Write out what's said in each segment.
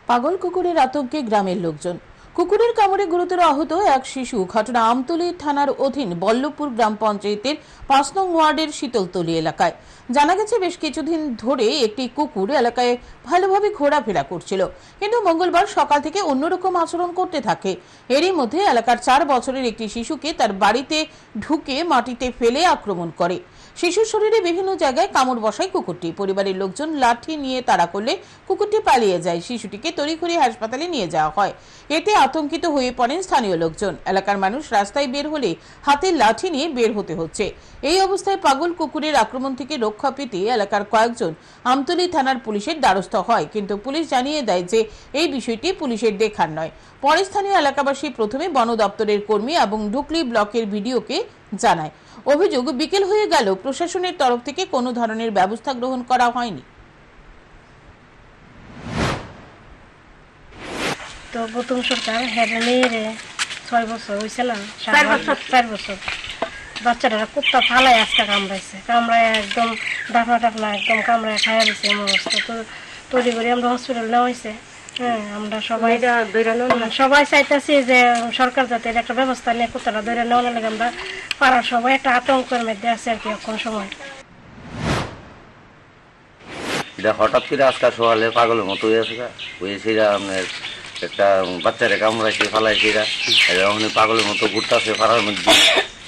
পাগল কুকুরের আতঙ্কে গ্রামের লোকজন। কুকুরের কামড়ে গুরুতর আহত এক শিশু। ঘটনা আমতলী থানার অধীন বল্লভপুর গ্রাম পঞ্চায়েতের ৫ নং ওয়ার্ডের শীতলতলী এলাকায়। জানা গেছে, বেশ কিছুদিন ধরে একটি কুকুর এলাকায় ভালোভাবে ঘোরাফেরা করছিল, কিন্তু মঙ্গলবার সকাল থেকে অন্যরকম আচরণ করতে থাকে। এরই মধ্যে এলাকার ৪ বছরের একটি শিশুকে তার বাড়িতে ঢুকে মাটিতে ফেলে আক্রমণ করে। শিশুর শরীরে বিভিন্ন জায়গায় কামড় বসায় কুকুরটি। পরিবারের লোকজন লাঠি নিয়ে তাড়া করলে কুকুরটি পালিয়ে যায়। শিশুটিকে তড়িঘড়ি হাসপাতালে নিয়ে যাওয়া হয়। এতে আতঙ্কিত হয়ে পড়েন স্থানীয় লোকজন। এলাকার মানুষ রাস্তায় বের হলে হাতে লাঠি নিয়ে বের হতে হচ্ছে। এই অবস্থায় পাগল কুকুরের আক্রমণ থেকে রক্ষা পেতে এলাকার কয়েকজন আমতলী থানার পুলিশের দ্বারস্থ হয়, কিন্তু পুলিশ জানিয়ে দেয় যে এই বিষয়টি পুলিশের দেখার নয়। পরে স্থানীয় এলাকাবাসী প্রথমে বন দপ্তরের কর্মী এবং ডুকলি ব্লকের ভিডিওকে জানায়। অভিযোগ, বিকেল হয়ে গেল প্রশাসনের তরফ থেকে কোনো ধরনের ব্যবস্থা গ্রহণ করা হয়নি। তো প্রথম সরকার মেয়েরে 6 বছর হয়েছে না, 4 বছর বাচ্চাটা কুত্তা ফালাই আজকে কামড়ায় একদম ডাফনা টাফনা একদম কামড়ায় খাইয়া দিচ্ছে এমন অবস্থা। তো তৈরি করে আমরা হসপিটাল নেওয়া হয়েছে। হ্যাঁ, আমরা সবাই চাইতেছি যে সরকার যাতে একটা ব্যবস্থা নিয়ে কুত্তাটা ধরে নেওয়া লাগে। আমরা পাড়ার সবাই একটা আতঙ্কের মধ্যে আছে আর কি এখন সময়। হঠাৎ করে আজকাল সকালে পাগলের মতো হয়েছে আপনার একটা বাচ্চারে কামড়াইছে ফালাইছে ওখানে পাগলের মতো ঘুরতেছে পাড়ার মধ্যে।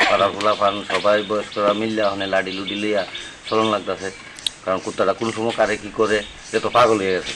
পাড়া খোলা পান সবাই বয়স্করা মিললে ওখানে লাডি লুডি লইয়া চলন লাগতেছে, কারণ কুত্তাটা কোন সময় কারে কি করে এ তো পাগল হয়ে গেছে।